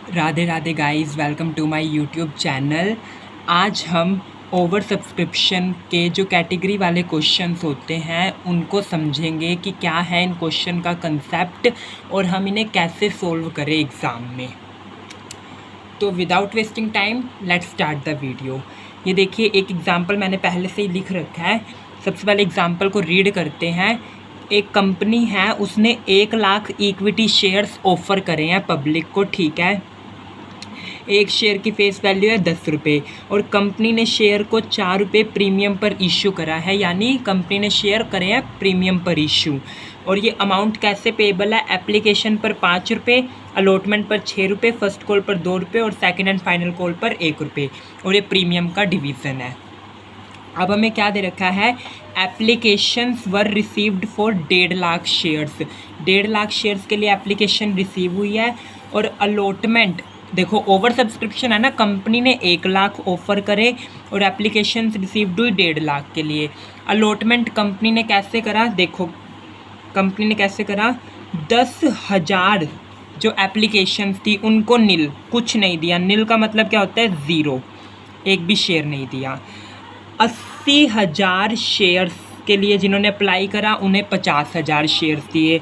Radhe Radhe guys, welcome to my YouTube channel. आज हम over subscription के जो कैटेगरी वाले क्वेश्चंस होते हैं उनको समझेंगे कि क्या है इन क्वेश्चन का कंसेप्ट और हम इन्हें कैसे सोल्व करें एग्ज़ाम में। तो without wasting time let's start the video. ये देखिए, एक एग्ज़ाम्पल मैंने पहले से ही लिख रखा है। सबसे पहले एग्ज़ाम्पल को रीड करते हैं। एक कंपनी है, उसने 1 लाख इक्विटी शेयर्स ऑफ़र करे हैं पब्लिक को, ठीक है। एक शेयर की फेस वैल्यू है 10 रुपये और कंपनी ने शेयर को 4 रुपये प्रीमियम पर इशू करा है, यानी कंपनी ने शेयर करे हैं प्रीमियम पर इशू। और ये अमाउंट कैसे पेबल है? एप्लीकेशन पर 5 रुपये, अलॉटमेंट पर 6 रुपये, फर्स्ट कॉल पर 2 रुपये और सेकंड एंड फाइनल कॉल पर 1 रुपये। और ये प्रीमियम का डिवीज़न है। अब हमें क्या दे रखा है? Applications were received for 1.5 lakh shares. 1.5 lakh shares के लिए एप्लीकेशन रिसीव हुई है। और अलॉटमेंट देखो, ओवर सब्सक्रिप्शन है ना, कंपनी ने 1 लाख ऑफ़र करे और एप्लीकेशन रिसीव्ड हुई 1.5 लाख के लिए। अलॉटमेंट कंपनी ने कैसे करा? देखो, कंपनी ने कैसे करा? 10,000 जो एप्लीकेशंस थी उनको नील, कुछ नहीं दिया। नील का मतलब क्या होता है? ज़ीरो, एक भी शेयर नहीं दिया। 80,000 शेयर्स के लिए जिन्होंने अप्लाई करा उन्हें 50,000 शेयर्स दिए।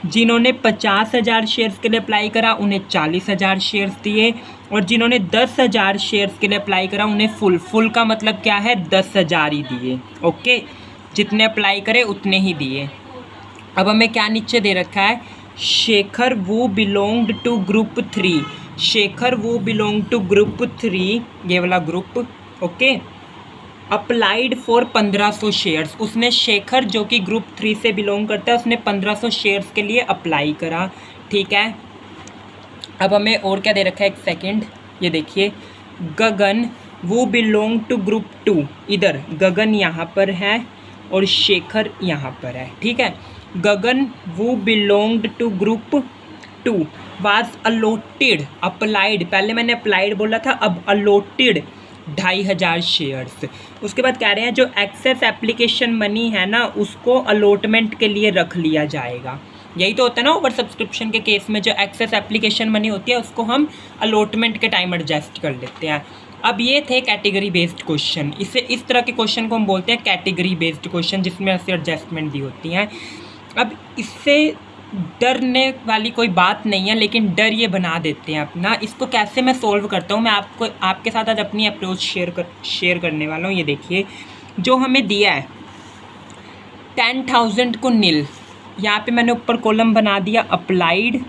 जिन्होंने 50,000 शेयर्स के लिए अप्लाई करा उन्हें 40,000 शेयर्स दिए। और जिन्होंने 10,000 शेयर्स के लिए अप्लाई करा उन्हें फुल का मतलब क्या है? 10,000 ही दिए। ओके, जितने अप्लाई करे उतने ही दिए। अब हमें क्या नीचे दे रखा है? शेखर वो बिलोंग्ड टू ग्रुप 3। शेखर वो बिलोंग टू ग्रुप 3, ये वाला group. Okay, applied for 1500 shares. उसने, शेखर जो कि ग्रुप 3 से बिलोंग करता है, उसने 1500 शेयर्स के लिए अप्लाई करा, ठीक है। अब हमें और क्या दे रखा है? एक सेकंड, ये देखिए, गगन वो बिलोंग टू ग्रुप 2। इधर गगन यहाँ पर है और शेखर यहाँ पर है, ठीक है। गगन वो belonged to group 2 was allotted, applied, पहले मैंने अप्लाइड बोला था, अब अलॉटेड 2,500 शेयर्स। उसके बाद कह रहे हैं जो एक्सेस एप्लीकेशन मनी है ना, उसको अलॉटमेंट के लिए रख लिया जाएगा। यही तो होता है ना ओवर सब्सक्रिप्शन के केस में, जो एक्सेस एप्लीकेशन मनी होती है उसको हम अलॉटमेंट के टाइम एडजस्ट कर लेते हैं। अब ये थे कैटेगरी बेस्ड क्वेश्चन। इस तरह के क्वेश्चन को हम बोलते हैं कैटेगरी बेस्ड क्वेश्चन, जिसमें ऐसे एडजस्टमेंट दी होती हैं। अब इससे डरने वाली कोई बात नहीं है, लेकिन डर ये बना देते हैं अपना। इसको कैसे मैं सोल्व करता हूँ, मैं आपके साथ आज अपनी अप्रोच शेयर करने वाला हूँ। ये देखिए, जो हमें दिया है 10,000 को नील, यहाँ पे मैंने ऊपर कॉलम बना दिया अप्लाइड।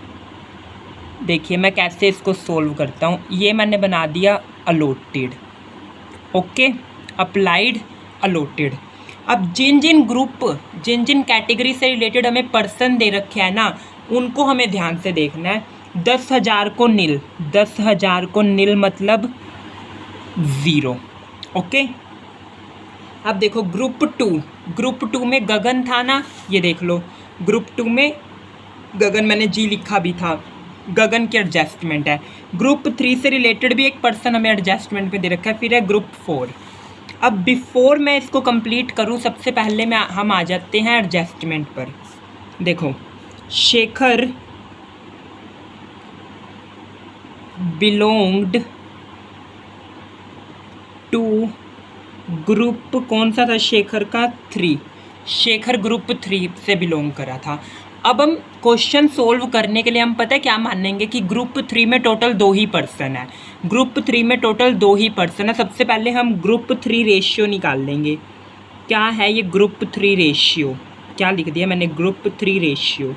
देखिए मैं कैसे इसको सोल्व करता हूँ, ये मैंने बना दिया अलॉटेड। Okay, applied, allotted. अब जिन जिन कैटेगरी से रिलेटेड हमें पर्सन दे रखे हैं ना, उनको हमें ध्यान से देखना है। 10,000 को नील, 10,000 को नील मतलब 0। ओके, अब देखो ग्रुप 2 में गगन था ना, ये देख लो, ग्रुप 2 में गगन, मैंने जी लिखा भी था, गगन की एडजस्टमेंट है। ग्रुप 3 से रिलेटेड भी एक पर्सन हमें एडजस्टमेंट पे दे रखा है। फिर है ग्रुप 4। अब बिफोर मैं इसको कंप्लीट करूं, सबसे पहले हम आ जाते हैं एडजस्टमेंट पर। देखो, शेखर बिलोंग्ड टू ग्रुप, कौन सा था शेखर का? 3। शेखर ग्रुप 3 से बिलोंग करा था। अब हम क्वेश्चन सोल्व करने के लिए हम पता है क्या मानेंगे कि ग्रुप 3 में टोटल 2 ही पर्सन है। ग्रुप 3 में टोटल 2 ही पर्सन है। सबसे पहले हम ग्रुप 3 रेशियो निकाल लेंगे। क्या है ये ग्रुप 3 रेशियो? क्या लिख दिया मैंने? ग्रुप 3 रेशियो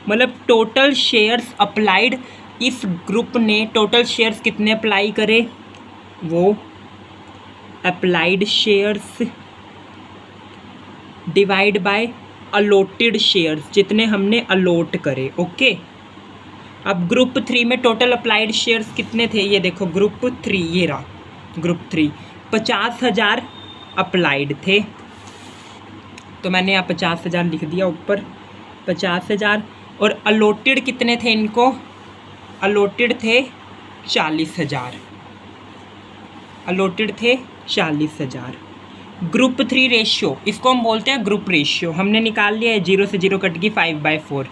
मतलब टोटल शेयर्स अप्लाइड। इस ग्रुप ने टोटल शेयर्स कितने अप्लाई करे? वो applied shares divide by allotted shares, जितने हमने अलॉट करे। ओके, अब ग्रुप 3 में टोटल अप्लाइड शेयर्स कितने थे? ये देखो, ग्रुप 3, ये रहा ग्रुप 3, 50,000 अप्लाइड थे, तो मैंने यहाँ 50,000 लिख दिया ऊपर, 50,000। और अलॉटेड कितने थे इनको? अलॉटेड थे 40,000, अलॉटेड थे 40,000। ग्रुप 3 रेशियो, इसको हम बोलते हैं ग्रुप रेशियो। हमने निकाल लिया है, 0 से 0 कट गई, 5/4।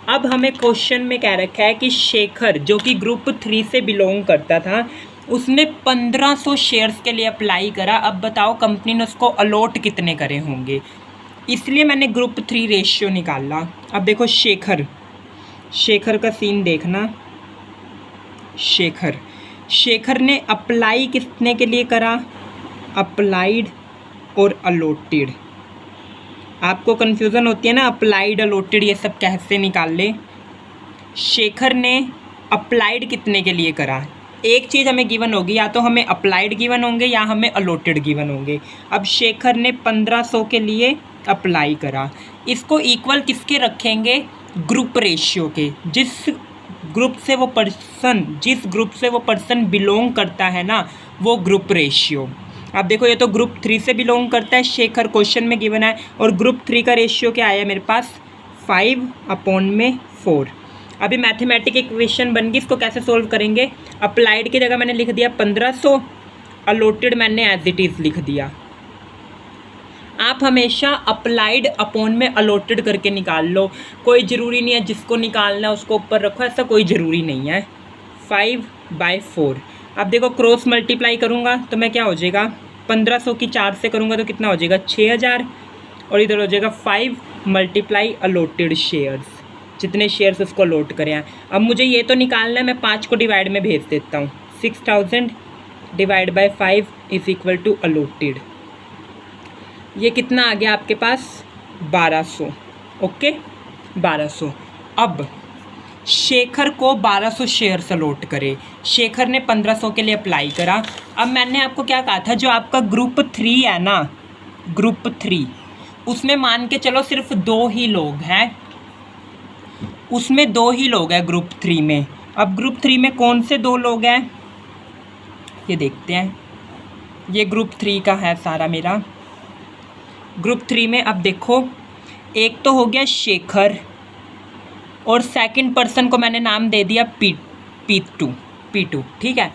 अब हमें क्वेश्चन में कह रखा है कि शेखर जो कि ग्रुप 3 से बिलोंग करता था, उसने 1500 शेयर्स के लिए अप्लाई करा। अब बताओ कंपनी ने उसको अलॉट कितने करे होंगे, इसलिए मैंने ग्रुप 3 रेशियो निकाला। अब देखो शेखर का सीन देखना। शेखर ने अप्लाई कितने के लिए करा, अप्लाइड और अलॉटेड। आपको कन्फ्यूज़न होती है ना, अप्लाइड अलॉटेड ये सब कैसे निकाल ले। शेखर ने अप्लाइड कितने के लिए करा, एक चीज़ हमें गिवन होगी, या तो हमें अप्लाइड गिवन होंगे या हमें अलॉटेड गिवन होंगे। अब शेखर ने 1500 के लिए अप्लाई करा, इसको इक्वल किसके रखेंगे, ग्रुप रेशियो के। जिस ग्रुप से वो पर्सन बिलोंग करता है ना, वो ग्रुप रेशियो। अब देखो ये तो ग्रुप 3 से बिलोंग करता है शेखर, क्वेश्चन में गिवन है, और ग्रुप 3 का रेशियो क्या आया मेरे पास 5/4। अभी मैथमेटिक इक्वेशन बन गई, इसको कैसे सोल्व करेंगे। अप्लाइड की जगह मैंने लिख दिया 1500, अलॉटेड मैंने एज इट इज़ लिख दिया। आप हमेशा अप्लाइड अपॉन में अलॉटेड करके निकाल लो, कोई ज़रूरी नहीं है जिसको निकालना है उसको ऊपर रखो, ऐसा कोई ज़रूरी नहीं है। 5/4। अब देखो क्रॉस मल्टीप्लाई करूँगा तो मैं क्या हो जाएगा, 1500 की 4 से करूँगा तो कितना हो जाएगा 6000, और इधर हो जाएगा 5 मल्टीप्लाई अलॉटेड शेयर्स, जितने शेयर्स उसको अलॉट करें हैं। अब मुझे ये तो निकालना है, मैं 5 को डिवाइड में भेज देता हूँ। 6000 divide by 5 is equal to allotted. ये कितना आ गया आपके पास 1200। ओके 1200। अब शेखर को 1200 शेयर्स अलॉट करे, शेखर ने 1500 के लिए अप्लाई करा। अब मैंने आपको क्या कहा था, जो आपका ग्रुप 3 है ना, ग्रुप 3 उसमें मान के चलो सिर्फ 2 ही लोग हैं, उसमें 2 ही लोग हैं ग्रुप 3 में। अब ग्रुप 3 में कौन से 2 लोग हैं ये देखते हैं। ये ग्रुप 3 का है सारा मेरा। ग्रुप 3 में अब देखो, एक तो हो गया शेखर, और सेकंड पर्सन को मैंने नाम दे दिया P2। ठीक है।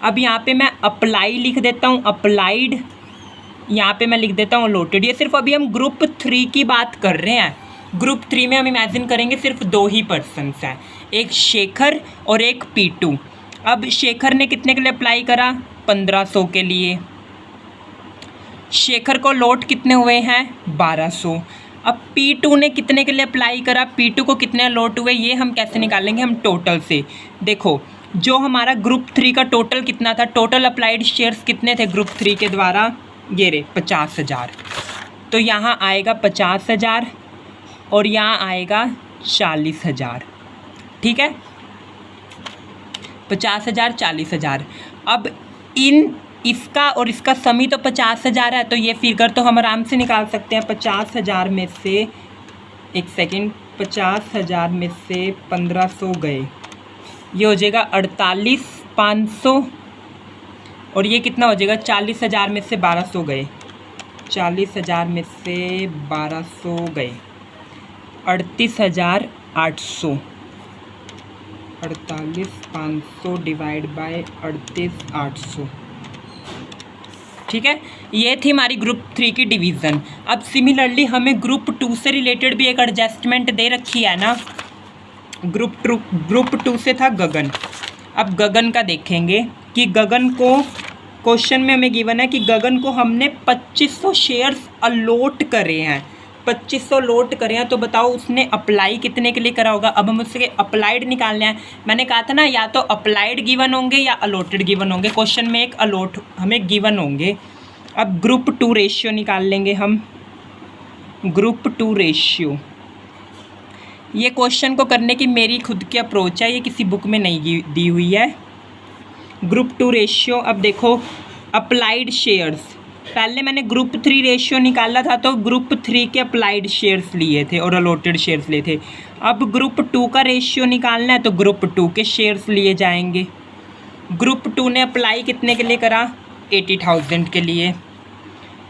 अब यहाँ पे मैं अप्लाई लिख देता हूँ, अप्लाइड, यहाँ पे मैं लिख देता हूँ अलॉटेड। ये सिर्फ अभी हम ग्रुप 3 की बात कर रहे हैं। ग्रुप 3 में हम इमेजिन करेंगे सिर्फ 2 ही पर्सन्स हैं, एक शेखर और एक P2। अब शेखर ने कितने के लिए अप्लाई करा, 1500 के लिए। शेखर को लॉट कितने हुए हैं 1200। अब P2 ने कितने के लिए अप्लाई करा, P2 को कितने लॉट हुए, ये हम कैसे निकालेंगे, हम टोटल से। देखो जो हमारा ग्रुप 3 का टोटल कितना था, टोटल अप्लाइड शेयर्स कितने थे ग्रुप 3 के द्वारा, ये रे 50,000। तो यहाँ आएगा 50,000 और यहाँ आएगा 40,000। ठीक है, 50,000 40,000। अब इसका और इसका समी तो 50,000 है, तो ये फिगर तो हम आराम से निकाल सकते हैं। 50,000 में से, एक सेकंड, 50,000 में से 1500 गए, ये हो जाएगा 48,500, और ये कितना हो जाएगा 40,000 में से 1200 गए, 40,000 में से 1200 गए 38,800। 48,500 डिवाइड बाय 38,800। ठीक है, ये थी हमारी ग्रुप 3 की डिवीज़न। अब सिमिलरली हमें ग्रुप 2 से रिलेटेड भी एक एडजस्टमेंट दे रखी है ना। ग्रुप 2 से था गगन। अब गगन का देखेंगे कि गगन को क्वेश्चन में हमें गिवन है कि गगन को हमने 2500 शेयर्स अलॉट करे हैं, 2500 लोट करे हैं। तो बताओ उसने अप्लाई कितने के लिए करा होगा। अब हम उसके अप्लाइड निकालने हैं। मैंने कहा था ना, या तो अप्लाइड गिवन होंगे या अलॉटेड गिवन होंगे। क्वेश्चन में एक अलॉट हमें गिवन होंगे। अब ग्रुप 2 रेशियो निकाल लेंगे हम। ग्रुप 2 रेशियो, ये क्वेश्चन को करने की मेरी खुद की अप्रोच है, ये किसी बुक में नहीं दी हुई है। ग्रुप 2 रेशियो, अब देखो अप्लाइड शेयर्स, पहले मैंने ग्रुप 3 रेशियो निकाला था तो ग्रुप 3 के अप्लाइड शेयर्स लिए थे और अलॉटेड शेयर्स लिए थे। अब ग्रुप 2 का रेशियो निकालना है तो ग्रुप 2 के शेयर्स लिए जाएंगे। ग्रुप 2 ने अप्लाई कितने के लिए करा, 80,000 के लिए,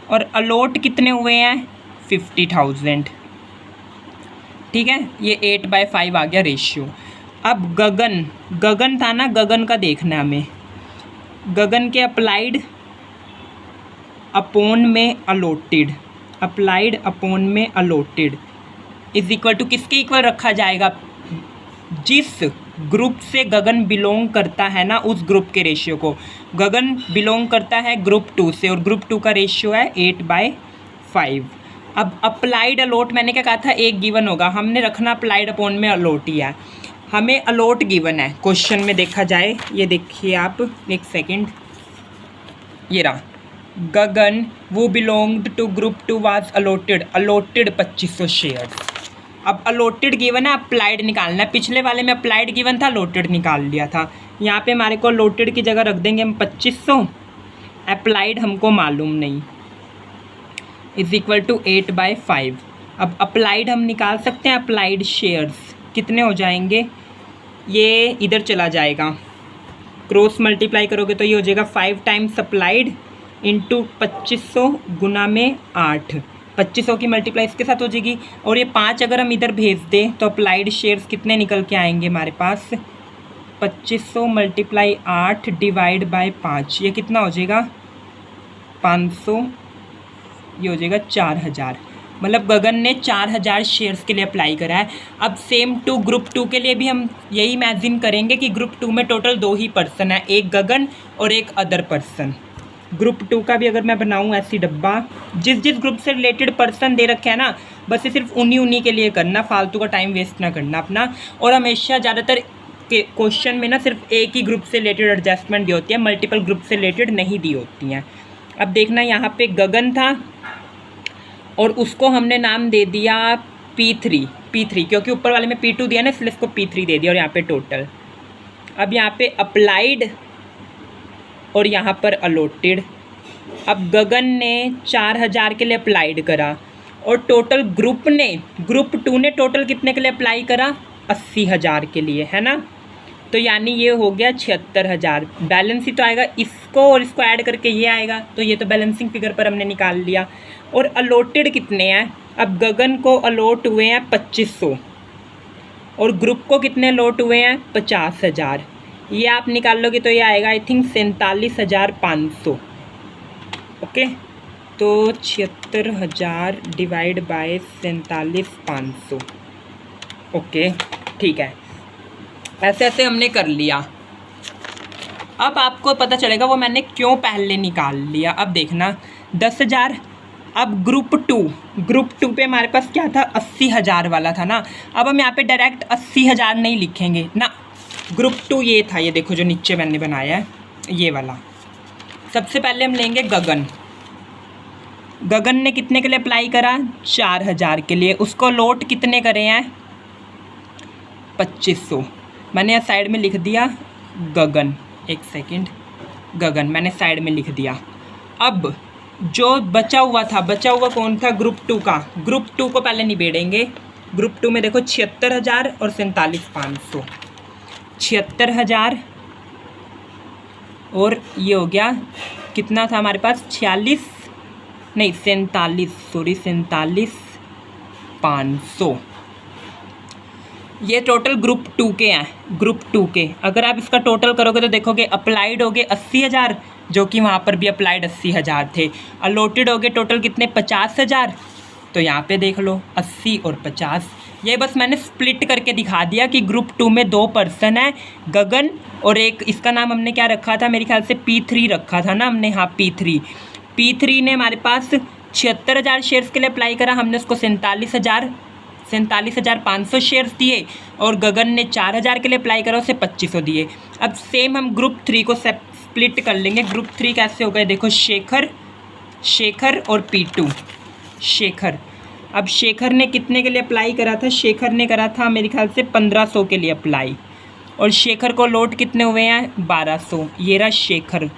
और अलॉट कितने हुए हैं 50,000। ठीक है, ये 8/5 आ गया रेशियो। अब गगन था ना, गगन का देखना है हमें। गगन के अप्लाइड अपॉन में अलॉटेड, अप्लाइड अपॉन में अलॉटेड इज इक्वल टू किसके इक्वल रखा जाएगा, जिस ग्रुप से गगन बिलोंग करता है ना, उस ग्रुप के रेशियो को। गगन बिलोंग करता है ग्रुप 2 से और ग्रुप 2 का रेशियो है 8/5। अब अप्लाइड अलॉट मैंने क्या कहा था, एक गिवन होगा, हमने रखना अप्लाइड अपॉन में अलॉट ही है। हमें अलॉट गिवन है क्वेश्चन में, देखा जाए, ये देखिए आप, एक सेकंड, ये रहा, गगन वो belonged to group 2 was allotted 2500 share. अब अलॉटेड गिवन है, अप्लाइड निकालना है। पिछले वाले में अप्लाइड गिवन था, अलॉटेड निकाल लिया था। यहाँ पे हमारे को अलॉटेड की जगह रख देंगे हम 2500, अप्लाइड हमको मालूम नहीं, इज इक्वल टू 8/5। अब अप्लाइड हम निकाल सकते हैं, अप्लाइड शेयर्स कितने हो जाएंगे, ये इधर चला जाएगा, क्रॉस मल्टीप्लाई करोगे तो ये हो जाएगा 5 टाइम्स अप्लाइड इंटू 2500 गुना में 8, 2500 की मल्टीप्लाई इसके साथ हो जाएगी, और ये 5 अगर हम इधर भेज दें तो अप्लाइड शेयर्स कितने निकल के आएंगे हमारे पास, 2500 मल्टीप्लाई 8 डिवाइड बाय 5, ये कितना हो जाएगा 500, ये हो जाएगा 4000। मतलब गगन ने 4000 शेयर्स के लिए अप्लाई करा है। अब सेम टू ग्रुप 2 के लिए भी हम यही इमेजिन करेंगे कि ग्रुप 2 में टोटल 2 ही पर्सन है, एक गगन और एक अदर पर्सन। ग्रुप 2 का भी अगर मैं बनाऊं ऐसी डब्बा, जिस जिस ग्रुप से रिलेटेड पर्सन दे रखे हैं ना, बस ये सिर्फ उन्हीं के लिए करना, फालतू का टाइम वेस्ट ना करना अपना। और हमेशा ज़्यादातर के क्वेश्चन में ना सिर्फ एक ही ग्रुप से रिलेटेड एडजस्टमेंट दी होती है, मल्टीपल ग्रुप से रिलेटेड नहीं दी होती हैं। अब देखना, यहाँ पे गगन था और उसको हमने नाम दे दिया P3 क्योंकि ऊपर वाले में P2 दिया ना, इसलिए इसको P3 दे दिया, और यहाँ पे टोटल। अब यहाँ पे अप्लाइड और यहाँ पर अलॉटेड। अब गगन ने 4000 के लिए अप्लाइड करा और टोटल ग्रुप 2 ने टोटल कितने के लिए अप्लाई करा, 80000 के लिए, है ना। तो यानी ये हो गया 76000। बैलेंस ही तो आएगा, इसको और इसको ऐड करके ये आएगा, तो ये तो बैलेंसिंग फिगर पर हमने निकाल लिया। और अलॉटेड कितने हैं, अब गगन को अलॉट हुए हैं 2500 और ग्रुप को कितने अलॉट हुए हैं 50000। ये आप निकाल लोगे तो ये आएगा आई थिंक 47500। ओके, तो 76000 डिवाइड बाय 47500। ओके, ठीक है, ऐसे ऐसे हमने कर लिया। अब आपको पता चलेगा वो मैंने क्यों पहले निकाल लिया। अब देखना 10,000। अब ग्रुप टू पे हमारे पास क्या था, 80,000 वाला था ना। अब हम यहाँ पे डायरेक्ट 80,000 नहीं लिखेंगे ना, ग्रुप 2 ये था, ये देखो जो नीचे मैंने बनाया है ये वाला। सबसे पहले हम लेंगे गगन ने कितने के लिए अप्लाई करा, 4,000 के लिए। उसको लोट कितने करे हैं, 2500। मैंने यहाँ साइड में लिख दिया गगन, एक सेकंड, गगन मैंने साइड में लिख दिया। अब जो बचा हुआ कौन था, ग्रुप 2 का। ग्रुप 2 को पहले निबेड़ेंगे। ग्रुप 2 में देखो 76,000 और 47,500। 76,000 और ये हो गया कितना था हमारे पास, 47,500। ये टोटल ग्रुप 2 के हैं। ग्रुप 2 के अगर आप इसका टोटल करोगे तो देखोगे अप्लाइड हो गए 80,000, जो कि वहाँ पर भी अप्लाइड 80,000 थे। अलॉटेड हो गए टोटल कितने, 50,000। तो यहाँ पे देख लो 80 और 50। ये बस मैंने स्प्लिट करके दिखा दिया कि ग्रुप 2 में 2 पर्सन है, गगन और एक, इसका नाम हमने क्या रखा था, मेरे ख्याल से P3 रखा था ना हमने। हाँ, P3 ने हमारे पास 76,000 शेयर्स के लिए अप्लाई करा। हमने उसको 47,500 शेयर्स दिए और गगन ने 4,000 के लिए अप्लाई करा, उसे 2500 दिए। अब सेम हम ग्रुप 3 को स्प्लिट कर लेंगे। ग्रुप 3 कैसे हो गए, देखो शेखर और P2। शेखर, अब शेखर ने कितने के लिए अप्लाई करा था, शेखर ने करा था मेरे ख्याल से 1500 के लिए अप्लाई, और शेखर को लोट कितने हुए हैं, 1200। ये रहा शेखर।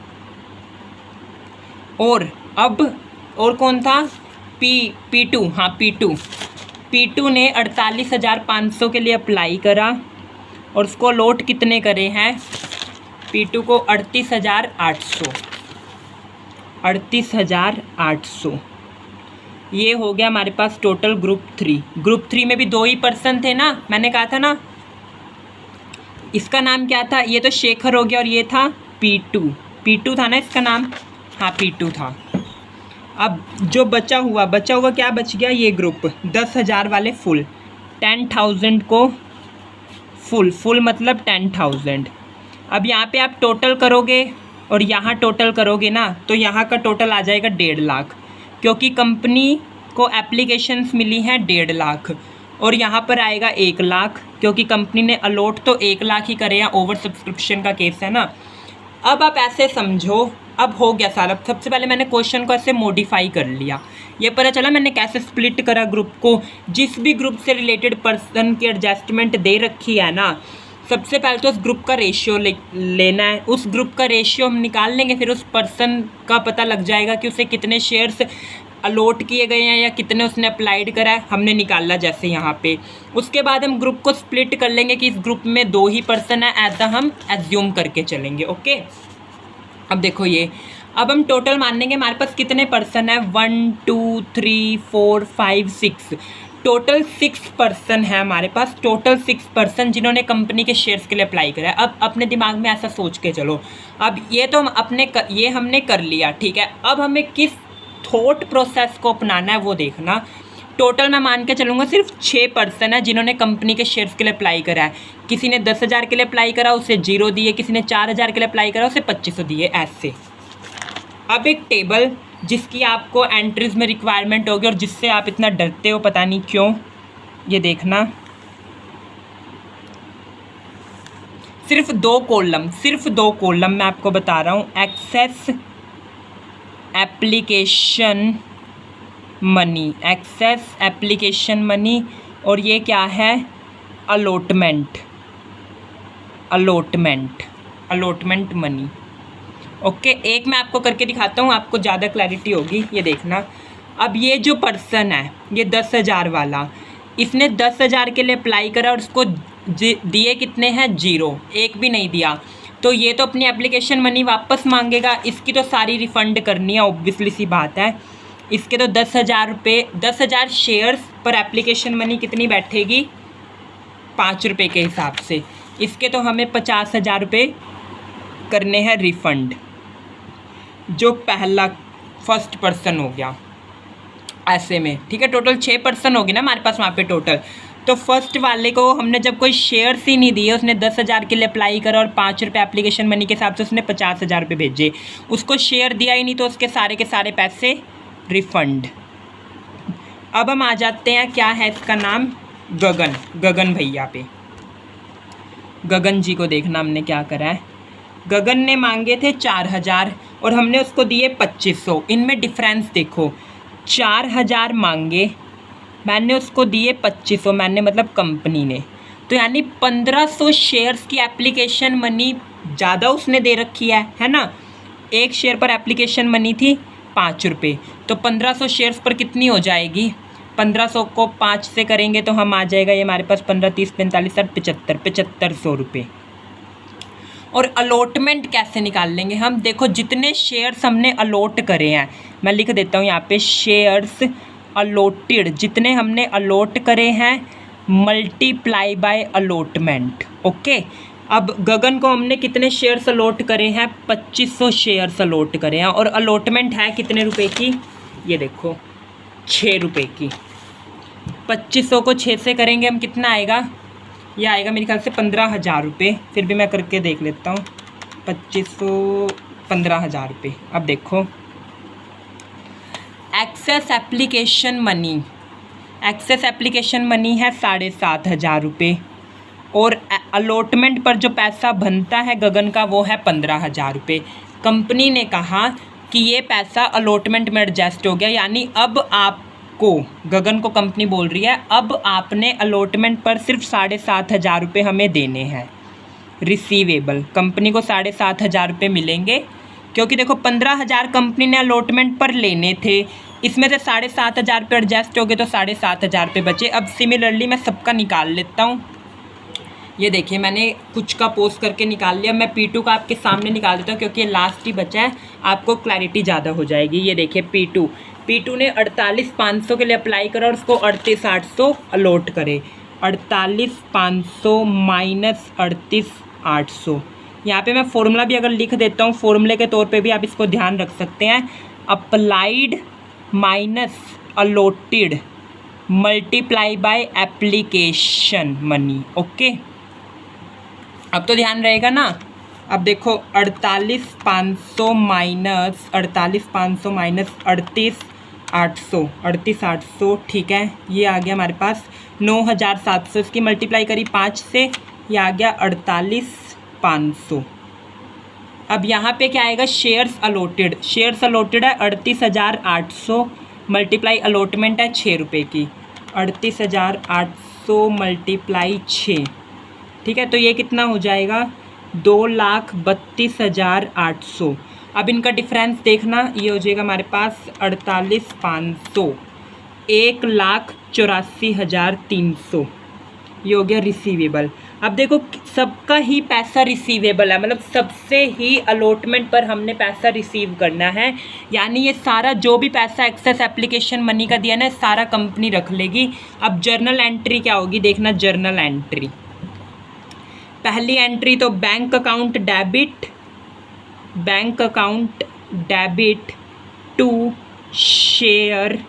और अब और कौन था, P2। हाँ, P2 ने 48,500 के लिए अप्लाई करा और उसको लोट कितने करे हैं, P2 को 38,800। ये हो गया हमारे पास टोटल ग्रुप 3। ग्रुप 3 में भी 2 ही पर्सन थे ना, मैंने कहा था ना। इसका नाम क्या था, ये तो शेखर हो गया और ये था P2 था ना इसका नाम। हाँ, P2 था। अब जो बचा हुआ क्या बच गया, ये ग्रुप 10,000 वाले फुल। 10,000 को फुल मतलब 10,000। अब यहाँ पे आप टोटल करोगे और यहाँ टोटल करोगे ना, तो यहाँ का टोटल आ जाएगा 1.5 लाख, क्योंकि कंपनी को एप्लीकेशंस मिली हैं 1.5 लाख, और यहाँ पर आएगा 1 लाख, क्योंकि कंपनी ने अलॉट तो 1 लाख ही करे हैं, ओवर सब्सक्रिप्शन का केस है ना। अब आप ऐसे समझो, अब हो गया सारा। सबसे पहले मैंने क्वेश्चन को ऐसे मॉडिफाई कर लिया, ये पता चला मैंने कैसे स्प्लिट करा ग्रुप को। जिस भी ग्रुप से रिलेटेड पर्सन की एडजस्टमेंट दे रखी है ना, सबसे पहले तो उस ग्रुप का रेशियो लेना है। उस ग्रुप का रेशियो हम निकाल लेंगे, फिर उस पर्सन का पता लग जाएगा कि उसे कितने शेयर्स अलॉट किए गए हैं या कितने उसने अप्लाइड करा है, हमने निकाला जैसे यहाँ पे। उसके बाद हम ग्रुप को स्प्लिट कर लेंगे कि इस ग्रुप में 2 ही पर्सन है, ऐसा हम एज्यूम करके चलेंगे। ओके, अब देखो ये, अब हम टोटल मान लेंगे हमारे पास कितने पर्सन है, 1 2 3 4 5 6, टोटल 6 पर्सन है हमारे पास, टोटल 6 पर्सन जिन्होंने कंपनी के शेयर्स के लिए अप्लाई करा है। अब अपने दिमाग में ऐसा सोच के चलो, अब ये तो हम ये हमने कर लिया, ठीक है। अब हमें किस थॉट प्रोसेस को अपनाना है वो देखना। टोटल मैं मान के चलूँगा सिर्फ 6 पर्सन है जिन्होंने कंपनी के शेयर्स के लिए अप्लाई करा है। किसी ने 10,000 के लिए अप्लाई करा, उसे 0 दिए, किसी ने 4,000 के लिए अप्लाई करा, उसे 2500 दिए, ऐसे। अब एक टेबल जिसकी आपको एंट्रीज में रिक्वायरमेंट होगी और जिससे आप इतना डरते हो पता नहीं क्यों, ये देखना, सिर्फ 2 कॉलम मैं आपको बता रहा हूँ। एक्सेस एप्लीकेशन मनी, और ये क्या है, अलॉटमेंट मनी। ओके, एक मैं आपको करके दिखाता हूँ, आपको ज़्यादा क्लैरिटी होगी, ये देखना। अब ये जो पर्सन है, ये 10,000 वाला, इसने 10,000 के लिए अप्लाई करा और उसको दिए कितने हैं, 0, एक भी नहीं दिया, तो ये तो अपनी एप्लीकेशन मनी वापस मांगेगा। इसकी तो सारी रिफ़ंड करनी है, ऑब्वियसली सी बात है। इसके तो 10,000 रुपये, 10,000 शेयर्स पर एप्लीकेशन मनी कितनी बैठेगी, 5 रुपये के हिसाब से। इसके तो हमें 50,000 रुपये करने हैं रिफ़ंड, जो पहला फर्स्ट पर्सन हो गया ऐसे में, ठीक है। टोटल 6 पर्सन होगी ना हमारे पास वहाँ पे टोटल, तो फर्स्ट वाले को हमने जब कोई शेयर्स ही नहीं दिए, उसने 10,000 के लिए अप्लाई करा और 5 रुपये एप्लीकेशन मनी के हिसाब से उसने 50,000 रुपये भेजे, उसको शेयर दिया ही नहीं, तो उसके सारे के सारे पैसे रिफ़ंड। अब हम आ जाते हैं, क्या है इसका नाम, गगन भैया पे। गगन जी को देखना हमने क्या करा है। गगन ने मांगे थे 4,000 और हमने उसको दिए 2500। इनमें डिफरेंस देखो, 4,000 मांगे, मैंने उसको दिए 2500, मैंने मतलब कंपनी ने, तो यानी 1500 शेयर्स की एप्लीकेशन मनी ज़्यादा उसने दे रखी है ना। एक शेयर पर एप्लीकेशन मनी थी 5 रुपये, तो 1500 शेयर्स पर कितनी हो जाएगी, 1500 को 5 से करेंगे तो हम आ जाएगा ये हमारे पास 15 30 45 60 7500 रुपये। और अलॉटमेंट कैसे निकाल लेंगे हम, देखो जितने शेयर्स हमने अलॉट करे हैं, मैं लिख देता हूँ यहाँ पे, शेयर्स अलॉटेड, जितने हमने अलॉट करे हैं मल्टीप्लाई बाय अलॉटमेंट। ओके, अब गगन को हमने कितने शेयर्स अलॉट करे हैं, 2500 शेयर्स अलॉट करे हैं, और अलॉटमेंट है कितने रुपए की, ये देखो 6 रुपये की। 2500 को 6 से करेंगे हम, कितना आएगा, ये आएगा मेरे ख्याल से 15,000 रुपये। फिर भी मैं करके देख लेता हूँ, 2500 15,000 रुपये। अब देखो एक्सेस एप्लीकेशन मनी है 7,500 रुपये, और अलॉटमेंट पर जो पैसा बनता है गगन का वो है 15,000 रुपये। कंपनी ने कहा कि ये पैसा अलॉटमेंट में एडजस्ट हो गया, यानी अब आपको, गगन को कंपनी बोल रही है, अब आपने अलॉटमेंट पर सिर्फ 7,500 रुपये हमें देने हैं रिसीवेबल। कंपनी को 7,500 रुपये मिलेंगे, क्योंकि देखो 15,000 कंपनी ने अलॉटमेंट पर लेने थे, इसमें से 7,500 रुपये एडजस्ट हो गए, तो 7,500 रुपये बचे। अब सिमिलरली मैं सबका निकाल लेता हूँ, ये देखिए मैंने कुछ का पोस्ट करके निकाल लिया। मैं P2 का आपके सामने निकाल देता हूँ क्योंकि ये लास्ट ही बचा है, आपको क्लैरिटी ज़्यादा हो जाएगी। ये देखिए P2 ने 48,500 के लिए अप्लाई करा और उसको 38,800 अलॉट करे। 48,500 माइनस 38,800, यहाँ पे मैं फॉर्मूला भी अगर लिख देता हूँ, फॉर्मूले के तौर पे भी आप इसको ध्यान रख सकते हैं, applied minus allotted multiply by application money. Okay, अब तो ध्यान रहेगा ना। अब देखो 48,500 माइनस 48,500 माइनस 38,800 ठीक है, ये आ गया हमारे पास 9,700। इसकी मल्टीप्लाई करी 5 से, ये आ गया 48,500। अब यहाँ पे क्या आएगा, शेयर्स अलॉटेड है 38,800 मल्टीप्लाई अलॉटमेंट है 6 रुपये की, 38,800 मल्टीप्लाई 6 ठीक है, तो ये कितना हो जाएगा 2,32,800। अब इनका डिफरेंस देखना, ये हो जाएगा हमारे पास 48,500, 1,84,300, ये हो गया रिसीवेबल। अब देखो सबका ही पैसा रिसीवेबल है, मतलब सबसे ही अलॉटमेंट पर हमने पैसा रिसीव करना है, यानी ये सारा जो भी पैसा एक्सेस एप्लीकेशन मनी का दिया ना, सारा कंपनी रख लेगी। अब जर्नल एंट्री क्या होगी देखना, जर्नल एंट्री पहली एंट्री तो bank account debit to share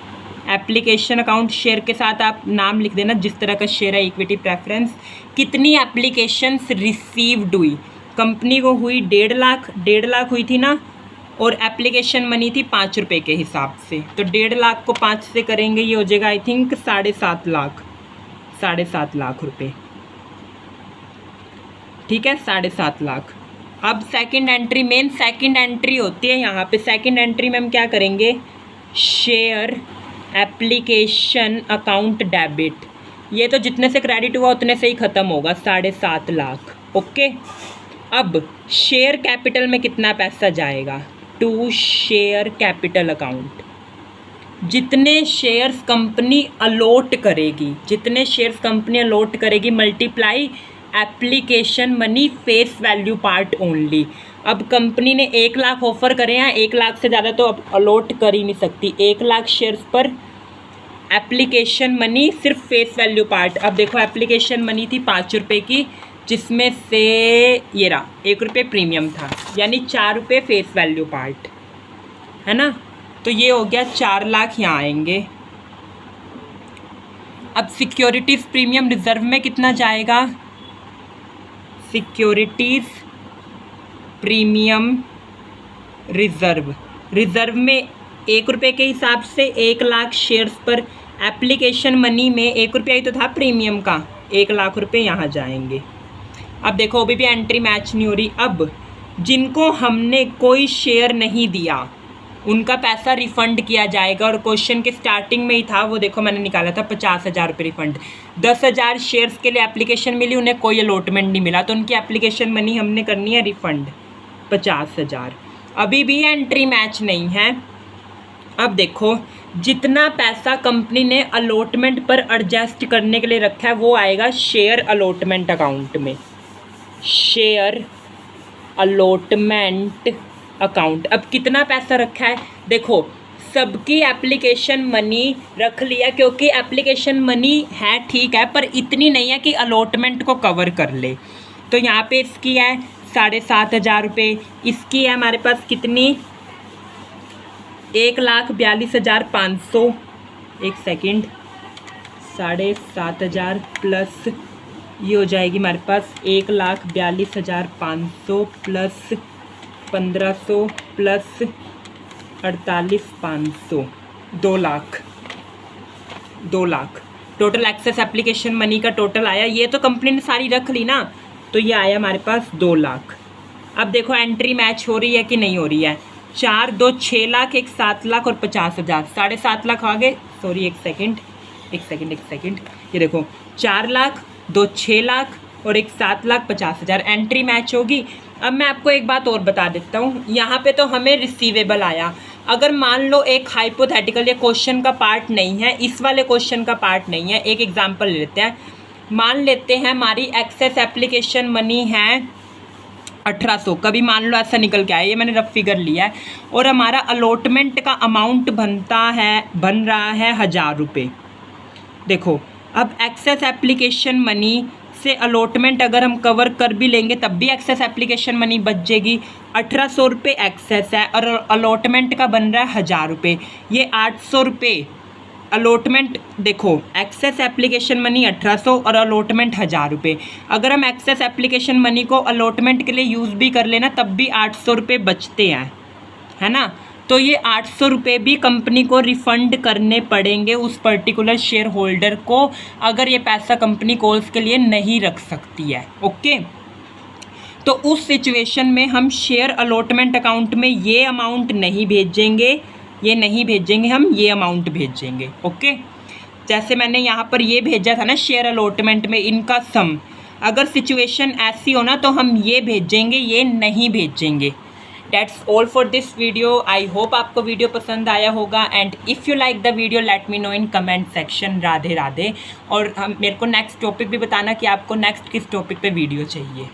application account. Share के साथ आप नाम लिख देना जिस तरह का शेयर है, इक्विटी प्रेफरेंस। कितनी एप्लीकेशंस रिसीव्ड हुई, कंपनी को हुई 1.5 लाख हुई थी ना, और एप्लीकेशन मनी थी 5 रुपये के हिसाब से, तो 1.5 लाख को 5 से करेंगे, ये हो जाएगा आई थिंक 7.5 लाख रुपये ठीक है, 7.5 लाख। अब second entry, main second entry होती है यहाँ पे। सेकंड एंट्री में हम क्या करेंगे, शेयर एप्लीकेशन अकाउंट डेबिट, ये तो जितने से क्रेडिट हुआ उतने से ही ख़त्म होगा, 7.5 लाख ओके। अब शेयर कैपिटल में कितना पैसा जाएगा, टू शेयर कैपिटल अकाउंट, जितने शेयर्स कंपनी अलॉट करेगी multiply application money face value part only. अब कंपनी ने 1 लाख ऑफर करे हैं, 1 लाख से ज़्यादा तो अब अलॉट कर ही नहीं सकती, 1 लाख शेयर्स पर एप्लीकेशन मनी सिर्फ फेस वैल्यू पार्ट। अब देखो एप्लीकेशन मनी थी 5 रुपये की, जिसमें से ये रहा 1 रुपये प्रीमियम था, यानी 4 रुपये फेस वैल्यू पार्ट है ना, तो ये हो गया 4 लाख यहाँ आएंगे। अब सिक्योरिटीज़ प्रीमियम रिजर्व में कितना जाएगा, सिक्योरिटीज़ प्रीमियम रिजर्व में 1 रुपये के हिसाब से 1 लाख शेयर्स पर एप्लीकेशन मनी में 1 रुपया ही तो था प्रीमियम का, 1 लाख रुपये यहाँ जाएंगे। अब देखो अभी भी एंट्री मैच नहीं हो रही। अब जिनको हमने कोई शेयर नहीं दिया उनका पैसा रिफ़ंड किया जाएगा, और क्वेश्चन के स्टार्टिंग में ही था वो, देखो मैंने निकाला था 50,000 रुपये रिफ़ंड। 10,000 शेयर्स के लिए एप्लीकेशन मिली, उन्हें कोई अलॉटमेंट नहीं मिला, तो उनकी एप्लीकेशन मनी हमने करनी है रिफ़ंड 50,000। अभी भी एंट्री मैच नहीं है। अब देखो जितना पैसा कंपनी ने अलॉटमेंट पर एडजस्ट करने के लिए रखा है वो आएगा शेयर अलॉटमेंट अकाउंट में, शेयर अलॉटमेंट अकाउंट। अब कितना पैसा रखा है देखो, सबकी एप्लीकेशन मनी रख लिया, क्योंकि एप्लीकेशन मनी है ठीक है, पर इतनी नहीं है कि अलॉटमेंट को कवर कर ले। तो यहाँ पे इसकी है 7,500 रुपये, इसकी है हमारे पास कितनी 1,42,500, एक सेकंड, 7,500 प्लस ये हो जाएगी हमारे पास 1,42,500 plus 1,500 plus 48,500, 2 lakh total excess application money का टोटल आया। ये तो कंपनी ने सारी रख ली ना, तो ये आया हमारे पास 2 लाख। अब देखो एंट्री मैच हो रही है कि नहीं हो रही है, 4 2 6 लाख, एक 7 लाख और 50,000, 7.5 लाख आ गए। सॉरी एक सेकंड, ये देखो 4 लाख 2 6 लाख और एक 7,50,000 एंट्री मैच होगी। अब मैं आपको एक बात और बता देता हूँ, यहाँ पे तो हमें रिसीवेबल आया। अगर मान लो एक हाइपोथेटिकल, ये क्वेश्चन का पार्ट नहीं है, इस वाले क्वेश्चन का पार्ट नहीं है, एक एग्जांपल ले लेते हैं। मान लेते हैं हमारी एक्सेस एप्लीकेशन मनी है 1800, कभी मान लो ऐसा निकल के आया, ये मैंने रफ फिगर लिया है, और हमारा अलॉटमेंट का अमाउंट बन रहा है 1,000 रुपये। देखो अब एक्सेस एप्लीकेशन मनी से अलॉटमेंट अगर हम कवर कर भी लेंगे तब भी एक्सेस एप्लीकेशन मनी बच जाएगी। 1,800 रुपये एक्सेस है और अलॉटमेंट का बन रहा है 1,000 रुपये, ये 800 रुपये अलॉटमेंट देखो, एक्सेस एप्लीकेशन मनी 1800 और अलॉटमेंट 1000 रुपये। अगर हम एक्सेस एप्लीकेशन मनी को अलॉटमेंट के लिए यूज़ भी कर लेना तब भी 800 रुपये बचते हैं, है ना। तो ये 800 रुपये भी कंपनी को रिफ़ंड करने पड़ेंगे उस पर्टिकुलर शेयर होल्डर को, अगर ये पैसा कंपनी कॉल्स के लिए नहीं रख सकती है। ओके, तो उस सिचुएशन में हम शेयर अलॉटमेंट अकाउंट में ये अमाउंट नहीं भेजेंगे, हम ये अमाउंट भेजेंगे। ओके, जैसे मैंने यहाँ पर ये भेजा था ना शेयर अलॉटमेंट में इनका सम, अगर सिचुएशन ऐसी हो ना तो हम ये भेजेंगे, ये नहीं भेजेंगे। That's all for this video. I hope आपको वीडियो पसंद आया होगा and if you like the video let me know in comment section. Radhe Radhe. और हम मेरे को नेक्स्ट टॉपिक भी बताना कि आपको नेक्स्ट किस टॉपिक पे वीडियो चाहिए।